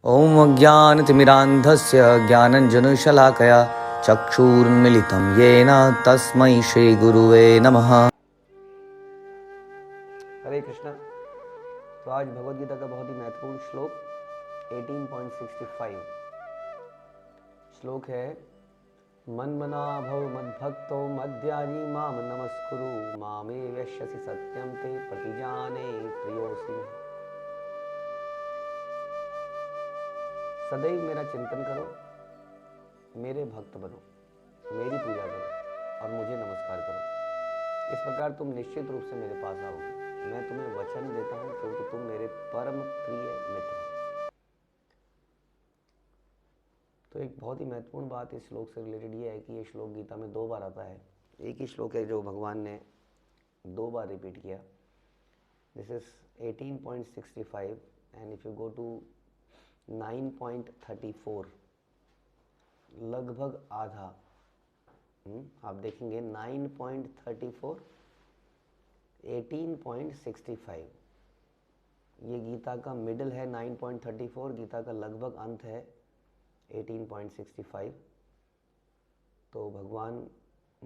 ॐ अज्ञानतिमिरान्धस्य ज्ञानञ्जनशलाकया चक्षुरुन्मिलितं येन तस्मै श्रीगुरुवे नमः। हरे कृष्णा। तो आज भगवद गीता का बहुत ही महत्वपूर्ण श्लोक 18.65 श्लोक है, मन्मना भव मद्भक्तो मद्याजी माम नमस्कुरु मामे वैश्यसि सत्यम ते प्रतिजाने प्रियोसि। सदैव मेरा चिंतन करो, मेरे भक्त बनो, मेरी पूजा करो और मुझे नमस्कार करो। इस प्रकार तुम निश्चित रूप से मेरे पास आओगे। मैं तुम्हें वचन देता हूँ क्योंकि तुम मेरे परम प्रिय मित्र हो। तो एक बहुत ही महत्वपूर्ण बात इस श्लोक से रिलेटेड ये है कि ये श्लोक गीता में 2 बार आता है। एक ही श्लोक है जो भगवान ने 2 बार रिपीट किया। This is 18.65 and if you go to 9.34 लगभग आधा, आप देखेंगे 9.34 18.65 ये गीता का मिडल है। 9.34 गीता का लगभग अंत है 18.65। तो भगवान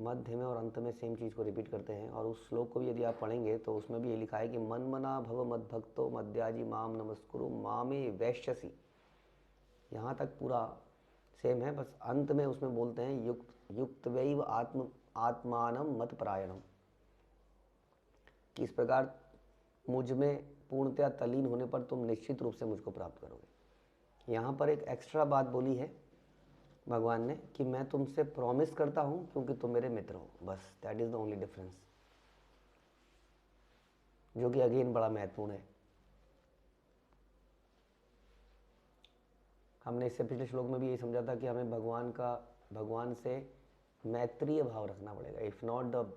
मध्य में और अंत में सेम चीज़ को रिपीट करते हैं। और उस श्लोक को भी यदि आप पढ़ेंगे तो उसमें भी ये लिखा है कि मन्मना भव मद्भक्तो मद्याजी माम नमस्कुरु मामे वैश्यसि। यहाँ तक पूरा सेम है, बस अंत में उसमें बोलते हैं युक्तवैव आत्मानं मत परायणम, कि इस प्रकार मुझ में पूर्णतया तल्लीन होने पर तुम निश्चित रूप से मुझको प्राप्त करोगे। यहाँ पर एक एक्स्ट्रा बात बोली है भगवान ने कि मैं तुमसे प्रॉमिस करता हूँ क्योंकि तुम मेरे मित्र हो। बस that is the only difference, जो कि अगेन बड़ा महत्वपूर्ण है। हमने इससे पिछले श्लोक में भी यही समझा था कि हमें भगवान से मैत्रीय भाव रखना पड़ेगा। इफ़ नॉट द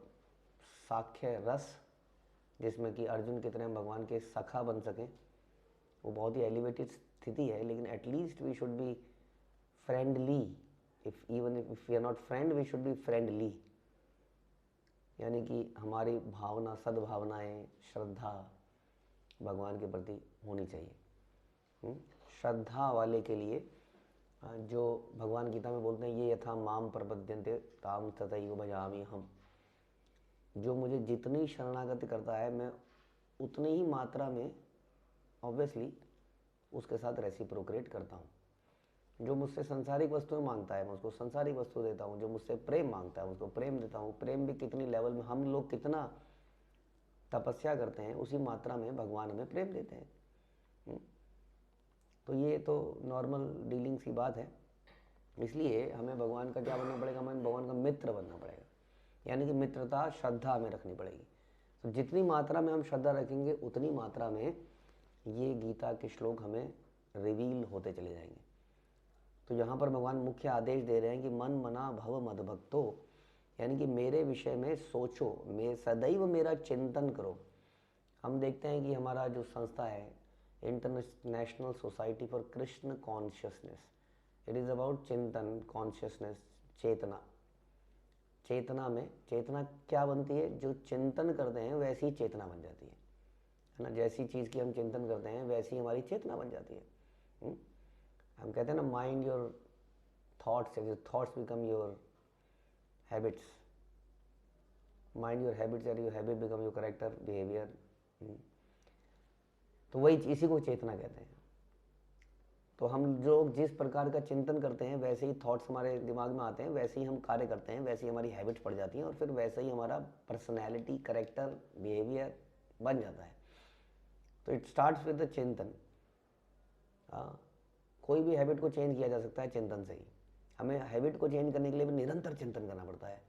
साख्य रस, जिसमें कि अर्जुन की तरह भगवान के सखा बन सकें, वो बहुत ही एलिवेटेड स्थिति है। लेकिन at least we should be friendly. If we are not friend, we should be friendly, यानी कि हमारी भावना, सद्भावनाएं, श्रद्धा भगवान के प्रति होनी चाहिए। श्रद्धा वाले के लिए जो भगवान गीता में बोलते हैं, ये यथा माम प्रपद्यन्ते ताम तथैव भजामि हम। जो मुझे जितनी शरणागति करता है मैं उतनी ही मात्रा में ऑब्वियसली उसके साथ रेसिप्रोकेट करता हूँ। जो मुझसे संसारिक वस्तुएं मांगता है मैं उसको संसारिक वस्तु देता हूँ। जो मुझसे प्रेम मांगता है उसको प्रेम देता हूँ। प्रेम भी कितनी लेवल में, हम लोग कितना तपस्या करते हैं उसी मात्रा में भगवान हमें प्रेम देते हैं। तो ये तो नॉर्मल डीलिंग्स की बात है। इसलिए हमें भगवान का क्या बनना पड़ेगा, हमें भगवान का मित्र बनना पड़ेगा, यानी कि मित्रता, श्रद्धा हमें रखनी पड़ेगी। तो जितनी मात्रा में हम श्रद्धा रखेंगे उतनी मात्रा में ये गीता के श्लोक हमें रिवील होते चले जाएंगे। तो यहाँ पर भगवान मुख्य आदेश दे रहे हैं कि मन मना भव मद्भक्तो, यानी कि मेरे विषय में सोचो, सदैव मेरा चिंतन करो। हम देखते हैं कि हमारा जो संस्था है international society for Krishna consciousness, it is about चिंतन, कॉन्शियसनेस, चेतना। चेतना में चेतना क्या बनती है, जो चिंतन करते हैं वैसी चेतना बन जाती है ना। जैसी चीज़ की हम चिंतन करते हैं वैसी हमारी चेतना बन जाती है। हम कहते हैं ना, mind your thoughts, thoughts become your habits, mind your habits and your habit become your character behaviour. तो वही, इसी को चेतना कहते हैं। तो हम लोग जिस प्रकार का चिंतन करते हैं वैसे ही थॉट्स हमारे दिमाग में आते हैं, वैसे ही हम कार्य करते हैं, वैसे ही हमारी हैबिट्स पड़ जाती हैं और फिर वैसे ही हमारा पर्सनैलिटी, करेक्टर, बिहेवियर बन जाता है। तो इट स्टार्ट्स विद द चिंतन। कोई भी हैबिट को चेंज किया जा सकता है चिंतन से ही। हमें हैबिट को चेंज करने के लिए भी निरंतर चिंतन करना पड़ता है।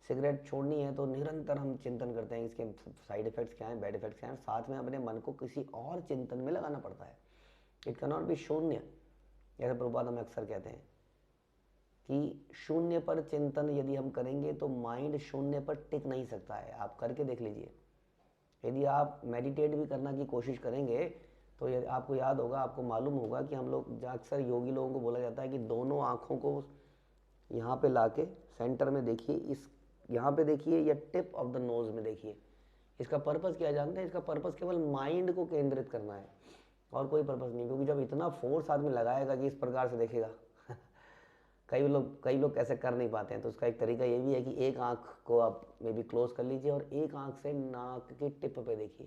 सिगरेट छोड़नी है तो निरंतर हम चिंतन करते हैं, इसके साइड इफेक्ट्स क्या हैं, बैड इफेक्ट्स क्या हैं। साथ में अपने मन को किसी और चिंतन में लगाना पड़ता है। इट कैन नॉट बी शून्य। जैसे प्रभुपाद हमें अक्सर कहते हैं कि शून्य पर चिंतन यदि हम करेंगे तो माइंड शून्य पर टिक नहीं सकता है। आप करके देख लीजिए। यदि आप मेडिटेट भी करना की कोशिश करेंगे तो आपको याद होगा, आपको मालूम होगा कि हम लोग अक्सर योगी लोगों को बोला जाता है कि दोनों आँखों को यहाँ पे लाके सेंटर में देखिए, इस यहाँ पे देखिए या टिप ऑफ द नोज में देखिए। इसका पर्पस क्या जानते हैं? इसका पर्पस केवल माइंड को केंद्रित करना है। और कोई पर्पस नहीं, क्योंकि जब इतना फोर्स आदमी लगाएगा कि इस प्रकार से देखेगा कई लोग कैसे कर नहीं पाते हैं। तो उसका एक तरीका ये भी है कि एक आंख को आप मे बी क्लोज कर लीजिए और एक आंख से नाक की टिप पे देखिए।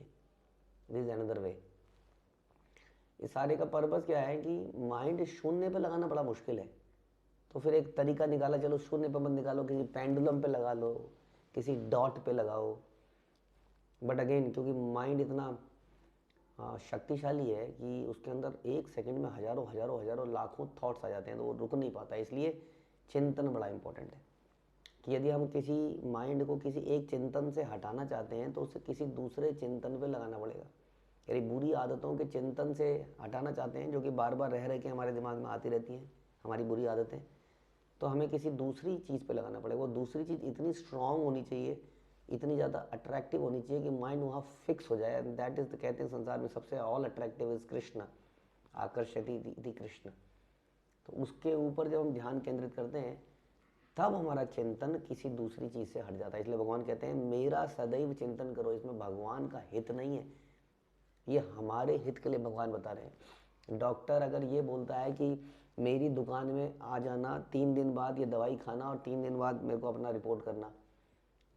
This is another way. इस सारे का पर्पस क्या है कि माइंड शून्य पे लगाना बड़ा मुश्किल है। तो फिर एक तरीका निकाला, चलो शून्य पे मत निकालो, किसी पेंडुलम पे लगा लो, किसी डॉट पे लगाओ। बट अगेन क्योंकि माइंड इतना शक्तिशाली है कि उसके अंदर एक सेकंड में हजारों हजारों हजारों लाखों थॉट्स आ जाते हैं, तो वो रुक नहीं पाता। इसलिए चिंतन बड़ा इंपॉर्टेंट है कि यदि हम किसी माइंड को किसी एक चिंतन से हटाना चाहते हैं तो उसे किसी दूसरे चिंतन पे लगाना पड़ेगा। यदि बुरी आदतों के चिंतन से हटाना चाहते हैं, जो कि बार बार रह के हमारे दिमाग में आती रहती हैं, हमारी बुरी आदतें, तो हमें किसी दूसरी चीज़ पे लगाना पड़ेगा। वो दूसरी चीज़ इतनी स्ट्रांग होनी चाहिए, इतनी ज़्यादा अट्रैक्टिव होनी चाहिए कि माइंड वहाँ फिक्स हो जाए। दैट इज, कहते हैं संसार में सबसे ऑल अट्रैक्टिव इज कृष्ण, आकर्षति इति कृष्ण। तो उसके ऊपर जब हम ध्यान केंद्रित करते हैं तब हमारा चिंतन किसी दूसरी चीज़ से हट जाता है। इसलिए भगवान कहते हैं मेरा सदैव चिंतन करो। इसमें भगवान का हित नहीं है, ये हमारे हित के लिए भगवान बता रहे हैं। डॉक्टर अगर ये बोलता है कि मेरी दुकान में आ जाना, 3 दिन बाद ये दवाई खाना और 3 दिन बाद मेरे को अपना रिपोर्ट करना,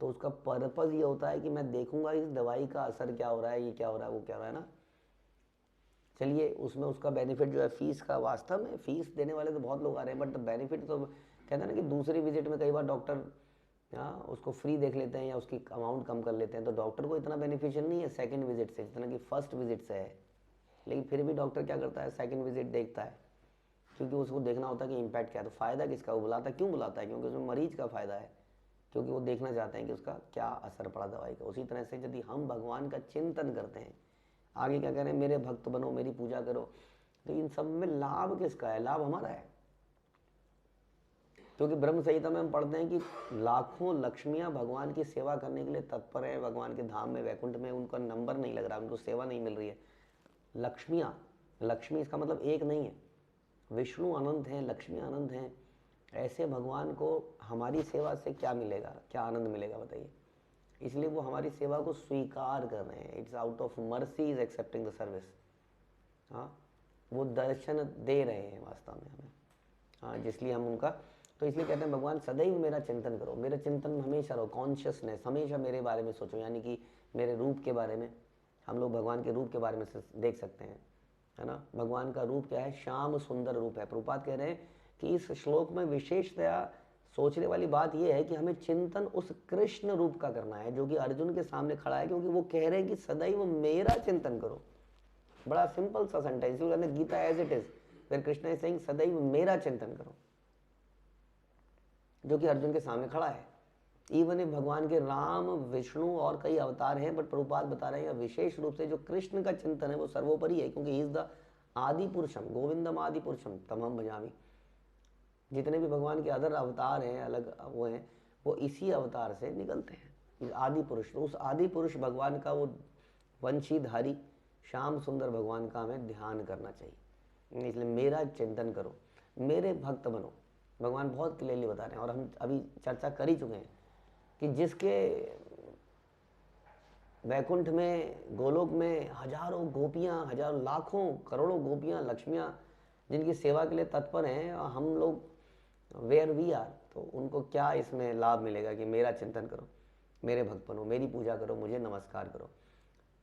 तो उसका पर्पज़ ये होता है कि मैं देखूंगा इस दवाई का असर क्या हो रहा है, ये क्या हो रहा है, वो क्या हो रहा है ना। चलिए उसमें उसका बेनिफिट जो है फीस का, वास्तव में फीस देने वाले तो बहुत लोग आ रहे हैं, बट बेनिफिट तो कहते हैं ना कि दूसरी विजिट में कई बार डॉक्टर उसको फ्री देख लेते हैं या उसकी अमाउंट कम कर लेते हैं। तो डॉक्टर को इतना बेनिफिशियल नहीं है सेकंड विजिट से जितना कि फर्स्ट विजिट से है। लेकिन फिर भी डॉक्टर क्या करता है, सेकंड विजिट देखता है, क्योंकि उसको देखना होता है कि इम्पैक्ट क्या है। तो फ़ायदा किसका, वो बुलाता है, क्यों बुलाता है? क्योंकि उसमें मरीज का फ़ायदा है, क्योंकि वो देखना चाहते हैं कि उसका क्या असर पड़ा दवाई का। उसी तरह से यदि हम भगवान का चिंतन करते हैं, आगे क्या कह रहे हैं, मेरे भक्त बनो, मेरी पूजा करो, तो इन सब में लाभ किसका है? लाभ हमारा है। क्योंकि ब्रह्म संहिता में हम पढ़ते हैं कि लाखों लक्ष्मियां भगवान की सेवा करने के लिए तत्पर है भगवान के धाम में, वैकुंठ में। उनका नंबर नहीं लग रहा, उनको सेवा नहीं मिल रही है। लक्ष्मियां, लक्ष्मी इसका मतलब एक नहीं है, विष्णु अनंत हैं, लक्ष्मी अनंत हैं। ऐसे भगवान को हमारी सेवा से क्या मिलेगा, क्या आनंद मिलेगा बताइए? इसलिए वो हमारी सेवा को स्वीकार कर रहे हैं। It's out of mercy is accepting the service. हाँ, वो दर्शन दे रहे हैं वास्तव में हमें। हाँ, जिसलिए हम उनका, तो इसलिए कहते हैं भगवान सदैव मेरा चिंतन करो, मेरा चिंतन हमेशा रहो, कॉन्शियसनेस, हमेशा मेरे बारे में सोचो। यानी कि मेरे रूप के बारे में, हम लोग भगवान के रूप के बारे में देख सकते हैं, है ना। भगवान का रूप क्या है? श्याम सुंदर रूप है। प्रभुपाद कह रहे हैं कि इस श्लोक में विशेषतया सोचने वाली बात यह है कि हमें चिंतन उस कृष्ण रूप का करना है जो कि अर्जुन के सामने खड़ा है, क्योंकि वो कह रहे हैं कि सदैव मेरा चिंतन करो। बड़ा सिंपल सा sentence, Gita as it is, फिर कृष्ण इज सेइंग सदैव मेरा चिंतन करो, जो कि अर्जुन के सामने खड़ा है। इवन भगवान के राम, विष्णु और कई अवतार हैं, बट प्रभुपाद बता रहे हैं विशेष रूप से जो कृष्ण का चिंतन है वो सर्वोपरि है, क्योंकि इज द आदि पुरुषम, गोविंदम आदि पुरुषम तमहम भजामि। जितने भी भगवान के अदर अवतार हैं, अलग वो हैं, वो इसी अवतार से निकलते हैं, आदि पुरुष। तो उस आदि पुरुष भगवान का, वो वंशीधारी श्याम सुंदर भगवान का हमें ध्यान करना चाहिए। इसलिए मेरा चिंतन करो, मेरे भक्त बनो। भगवान बहुत क्लियरली बता रहे हैं, और हम अभी चर्चा कर ही चुके हैं कि जिसके वैकुंठ में, गोलोक में हजारों गोपियां, हजारों लाखों करोड़ों गोपियां, लक्ष्मियां जिनकी सेवा के लिए तत्पर हैं, और हम लोग वेयर वी आर, तो उनको क्या इसमें लाभ मिलेगा कि मेरा चिंतन करो, मेरे भक्त बनो, मेरी पूजा करो, मुझे नमस्कार करो।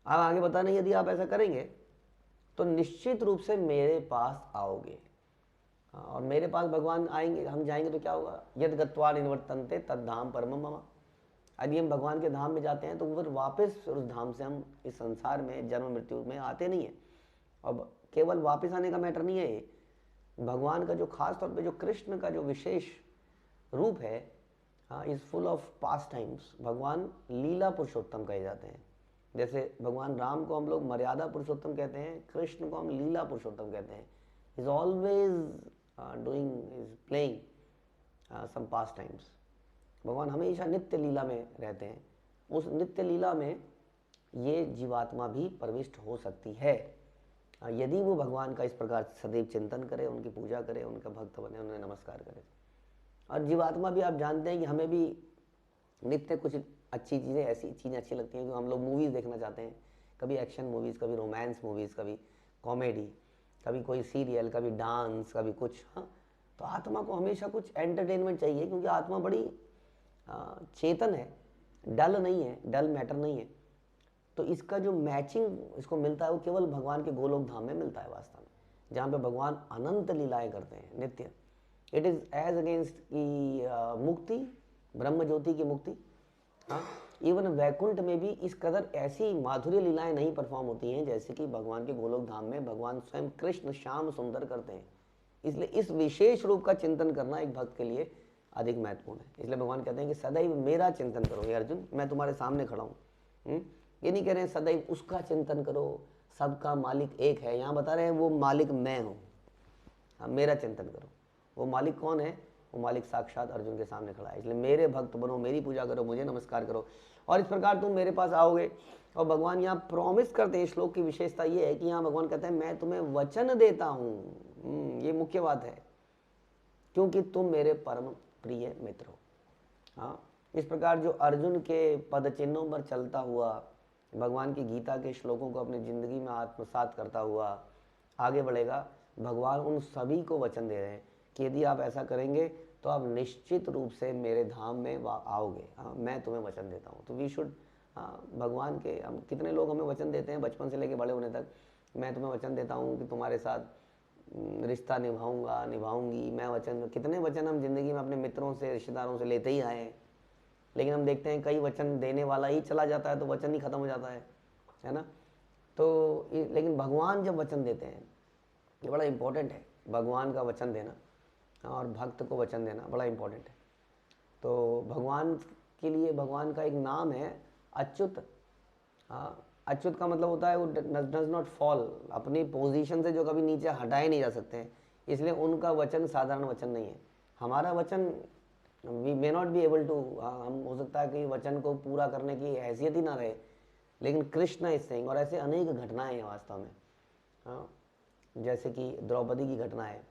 अब आगे बताना, यदि आप ऐसा करेंगे तो निश्चित रूप से मेरे पास आओगे। और मेरे पास भगवान आएंगे, हम जाएंगे तो क्या होगा? यद गत्वा निवर्तन्ते तद धाम परमम मम। यदि हम भगवान के धाम में जाते हैं तो फिर वापस उस धाम से हम इस संसार में जन्म मृत्यु में आते नहीं है। अब केवल वापस आने का मैटर नहीं है ये, भगवान का जो खास तौर पे जो कृष्ण का जो विशेष रूप है, is full of pass times. भगवान लीला पुरुषोत्तम कहे जाते हैं। जैसे भगवान राम को हम लोग मर्यादा पुरुषोत्तम कहते हैं, कृष्ण को हम लीला पुरुषोत्तम कहते हैं। Is always doing, is playing some pastimes. भगवान हमेशा नित्य लीला में रहते हैं। उस नित्य लीला में ये जीवात्मा भी प्रविष्ट हो सकती है, यदि वो भगवान का इस प्रकार सदैव चिंतन करे, उनकी पूजा करे, उनका भक्त बने, उन्हें नमस्कार करे। और जीवात्मा भी, आप जानते हैं कि हमें भी नित्य कुछ अच्छी चीज़ें, ऐसी चीज़ें अच्छी लगती हैं कि हम लोग मूवीज़ देखना चाहते हैं, कभी एक्शन मूवीज़, कभी रोमांस मूवीज़, कभी कॉमेडी, कभी कोई सीरियल, कभी डांस, कभी कुछ। हाँ, तो आत्मा को हमेशा कुछ एंटरटेनमेंट चाहिए, क्योंकि आत्मा बड़ी चेतन है, डल नहीं है, डल मैटर नहीं है। तो इसका जो मैचिंग इसको मिलता है वो केवल भगवान के गोलोक धाम में मिलता है वास्तव में, जहाँ पे भगवान अनंत लीलाएं करते हैं नित्य। इट इज़ एज अगेंस्ट की मुक्ति, ब्रह्म ज्योति की मुक्ति। हाँ, इवन वैकुंठ में भी इस कदर ऐसी माधुर्य लीलाएं नहीं परफॉर्म होती हैं जैसे कि भगवान के गोलोक धाम में भगवान स्वयं कृष्ण श्याम सुंदर करते हैं। इसलिए इस विशेष रूप का चिंतन करना एक भक्त के लिए अधिक महत्वपूर्ण है। इसलिए भगवान कहते हैं कि सदैव मेरा चिंतन करो हे अर्जुन, मैं तुम्हारे सामने खड़ा हूँ। ये नहीं कह रहे हैं सदैव उसका चिंतन करो, सबका मालिक एक है। यहाँ बता रहे हैं वो मालिक मैं हूँ। हाँ, मेरा चिंतन करो। वो मालिक कौन है? वो मालिक साक्षात अर्जुन के सामने खड़ा है। इसलिए मेरे भक्त बनो, मेरी पूजा करो, मुझे नमस्कार करो, और इस प्रकार तुम मेरे पास आओगे। और भगवान यहाँ प्रॉमिस करते हैं, श्लोक की विशेषता ये है कि यहाँ भगवान कहते हैं मैं तुम्हें वचन देता हूँ। ये मुख्य बात है, क्योंकि तुम मेरे परम प्रिय मित्र हो। हाँ, इस प्रकार जो अर्जुन के पद चिन्हों पर चलता हुआ भगवान की गीता के श्लोकों को अपनी जिंदगी में आत्मसात करता हुआ आगे बढ़ेगा, भगवान उन सभी को वचन दे रहे हैं कि यदि आप ऐसा करेंगे तो आप निश्चित रूप से मेरे धाम में आओगे। हाँ, मैं तुम्हें वचन देता हूँ। तो वी शुड, भगवान के, हम कितने लोग हमें वचन देते हैं बचपन से लेकर बड़े होने तक, मैं तुम्हें वचन देता हूँ कि तुम्हारे साथ रिश्ता निभाऊंगा, निभाऊंगी, मैं वचन। कितने वचन हम जिंदगी में अपने मित्रों से, रिश्तेदारों से लेते ही आए हैं, लेकिन हम देखते हैं कई वचन देने वाला ही चला जाता है तो वचन ही खत्म हो जाता है ना। तो लेकिन भगवान जब वचन देते हैं, ये बड़ा इंपॉर्टेंट है, भगवान का वचन देना और भक्त को वचन देना बड़ा इंपॉर्टेंट है। तो भगवान के लिए भगवान का एक नाम है अच्युत। हाँ, अच्युत का मतलब होता है वो डज नॉट फॉल, अपनी पोजीशन से जो कभी नीचे हटाए नहीं जा सकते हैं, इसलिए उनका वचन साधारण वचन नहीं है। हमारा वचन we may not be able to, हम हो सकता है कि वचन को पूरा करने की हैसियत ही ना रहे, लेकिन कृष्ण इज सेइंग, और ऐसे अनेक घटनाएं हैं वास्तव में। हाँ, जैसे कि द्रौपदी की घटना है।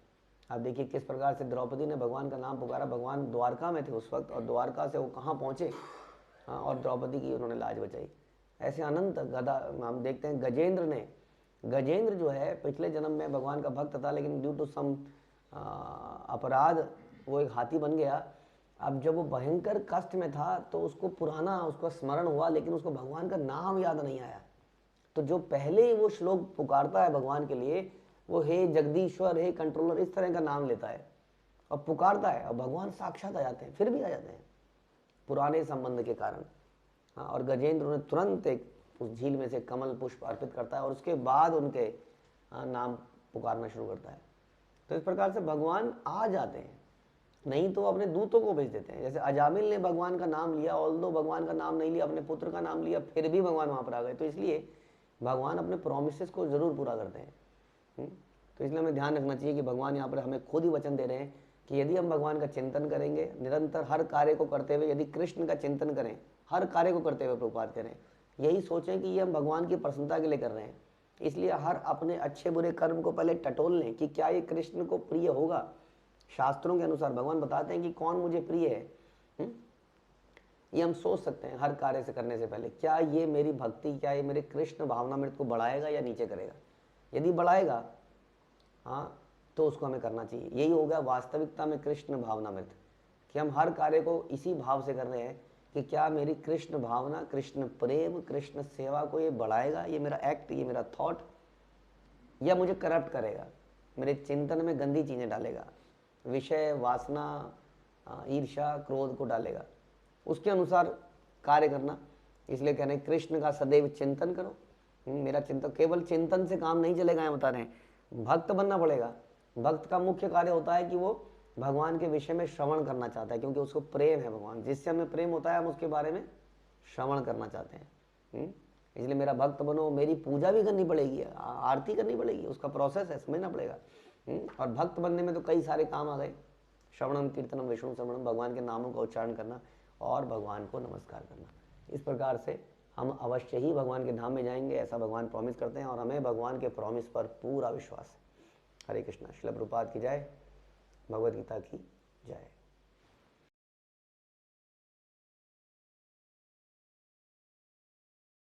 आप देखिए किस प्रकार से द्रौपदी ने भगवान का नाम पुकारा। भगवान द्वारका में थे उस वक्त, और द्वारका से वो कहाँ पहुँचे, हाँ, और द्रौपदी की उन्होंने लाज बचाई। ऐसे अनंत गदा हम देखते हैं। गजेंद्र जो है पिछले जन्म में भगवान का भक्त था, लेकिन ड्यू टू सम अपराध वो एक हाथी बन गया। अब जब वो भयंकर कष्ट में था तो उसको पुराना उसका स्मरण हुआ, लेकिन उसको भगवान का नाम याद नहीं आया। तो जो पहले ही वो श्लोक पुकारता है भगवान के लिए, वो हे जगदीश्वर, हे कंट्रोलर, इस तरह का नाम लेता है और पुकारता है, और भगवान साक्षात आ जाते हैं, फिर भी आ जाते हैं पुराने संबंध के कारण। हाँ, और गजेंद्र उन्हें तुरंत एक उस झील में से कमल पुष्प अर्पित करता है और उसके बाद उनके नाम पुकारना शुरू करता है। तो इस प्रकार से भगवान आ जाते हैं, नहीं तो अपने दूतों को भेज देते हैं। जैसे अजामिल ने भगवान का नाम लिया, ऑल्दो भगवान का नाम नहीं लिया, अपने पुत्र का नाम लिया, फिर भी भगवान वहाँ पर आ गए। तो इसलिए भगवान अपने प्रोमिसेस को जरूर पूरा करते हैं। तो इसलिए हमें ध्यान रखना चाहिए कि भगवान यहाँ पर हमें खुद ही वचन दे रहे हैं कि यदि हम भगवान का चिंतन करेंगे निरंतर, हर कार्य को करते हुए, यदि कृष्ण का चिंतन करें, हर कार्य को करते हुए प्रभुपाद करें, यही सोचें कि ये हम भगवान की प्रसन्नता के लिए कर रहे हैं, इसलिए हर अपने अच्छे बुरे कर्म को पहले टटोल लें कि क्या ये कृष्ण को प्रिय होगा। शास्त्रों के अनुसार भगवान बताते हैं कि कौन मुझे प्रिय है। ये हम सोच सकते हैं हर कार्य से करने से पहले, क्या ये मेरी भक्ति, क्या ये मेरे कृष्ण भावनामृत को बढ़ाएगा या नीचे करेगा। यदि बढ़ाएगा, हाँ, तो उसको हमें करना चाहिए। यही हो गया वास्तविकता में कृष्ण भावनामृत, कि हम हर कार्य को इसी भाव से कर रहे हैं कि क्या मेरी कृष्ण भावना, कृष्ण प्रेम, कृष्ण सेवा को ये बढ़ाएगा, ये मेरा एक्ट, ये मेरा थॉट, या मुझे करप्ट करेगा, मेरे चिंतन में गंदी चीज़ें डालेगा, विषय, वासना, ईर्ष्या, क्रोध को डालेगा। उसके अनुसार कार्य करना। इसलिए कह रहे हैं कृष्ण का सदैव चिंतन करो। मेरा चिंतन, केवल चिंतन से काम नहीं चलेगा, यहाँ बता रहे हैं भक्त बनना पड़ेगा। भक्त का मुख्य कार्य होता है कि वो भगवान के विषय में श्रवण करना चाहता है, क्योंकि उसको प्रेम है भगवान, जिससे हमें प्रेम होता है हम उसके बारे में श्रवण करना चाहते हैं। इसलिए मेरा भक्त बनो, मेरी पूजा भी करनी पड़ेगी, आरती करनी पड़ेगी, उसका प्रोसेस है, समझना पड़ेगा। और भक्त बनने में तो कई सारे काम आ गए, श्रवणम कीर्तनम विष्णु श्रवणम, भगवान के नामों का उच्चारण करना और भगवान को नमस्कार करना। इस प्रकार से हम अवश्य ही भगवान के धाम में जाएंगे, ऐसा भगवान प्रॉमिस करते हैं, और हमें भगवान के प्रॉमिस पर पूरा विश्वास है। हरे कृष्णा। श्रील प्रभुपाद की जय, भगवद गीता की जय।